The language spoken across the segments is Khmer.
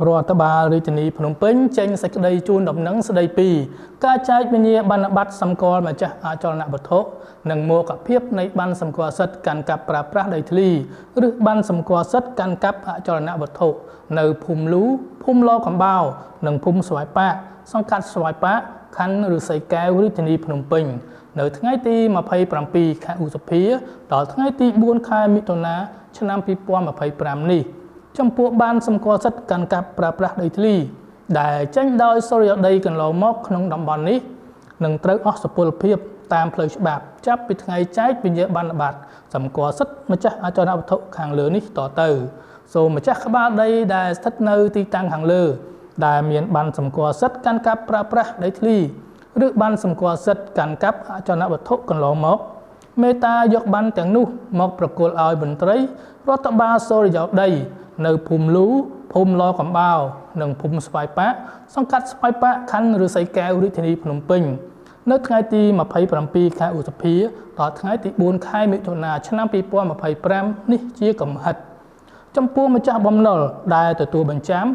រដ្ឋបាលរាជធានីភ្នំពេញចេញសេចក្តីជូនដំណឹងស្តីពីការចែកវិញ្ញាបនបត្រសម្គាល់ម្ចាស់អចលនវត្ថុនិងមោគភាពនៃប័ណ្ណសម្គាល់សិទ្ធិកាន់កាប់ប្រើប្រាស់ដីធ្លីឬប័ណ្ណសម្គាល់សិទ្ធិកាន់កាប់អចលនវត្ថុនៅភូមិលូភូមិឡកំបោរនិងភូមិស្វាយប៉ាកសង្កាត់ស្វាយប៉ាកខណ្ឌឫស្សីកែវរាជធានីភ្នំពេញនៅថ្ងៃទី27ខែឧសភាដល់ថ្ងៃទី4ខែមិថុនាឆ្នាំ2025នេះចំពោះបានសម្គាល់សិទ្ធិកាន់កាប់ប្រើប្រាស់ដីធ្លីដែលចេញដោយសុរិយោដីកន្លងមកក្នុងតំបន់នេះនឹងត្រូវអស់សុពលភាពតាមផ្លូវច្បាប់ចាប់ពីថ្ងៃចែកវិញ្ញាបនបត្រសម្គាល់សិទ្ធិម្ចាស់អចលនវត្ថុខាងលើនេះតទៅសូមម្ចាស់ក្បាលដីដែលស្ថិតនៅទីតាំងខាងលើដែលមានប័ណ្ណសម្គាល់សិទ្ធិកាន់កាប់ប្រើប្រាស់ដីធ្លីឬប័ណ្ណសម្គាល់សិទ្ធិកាន់កាប់អចលនវត្ថុកន្លងមកមេត្តាយកប័ណ្ណទាំងនោះមកប្រគល់ឲ្យមន្ត្រីរដ្ឋបាលសុរិយោដីនៅភូមិលូភូមិឡកំបោរនិងភូមិស្វាយប៉ាកសង្កាត់ស្វាយប៉ាកខណ្ឌឫស្សីកែវរាជធានីភ្នំពេញនៅថ្ងៃទី27ខែឧសភាដល់ថ្ងៃទី4ខែមិថុនាឆ្នាំ2025នេះជាកំហិតចំពោះម្ចាស់បំណុលដែលទទួលបញ្ចាំ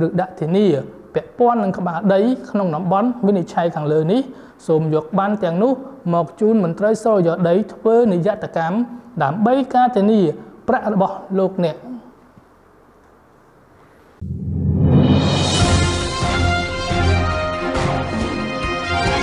ឬដាក់ធានាពាក់ព័ន្ធនឹងក្បាលដីក្នុងតំបន់វិនិច្ឆ័យខាងលើនេះសូមយកប័ណ្ណទាំងនោះមកជូនមន្ត្រីសុរិយោដីធ្វើនិយត្តកម្មដើម្បីការធានាប្រាក់របស់លោកអ្នក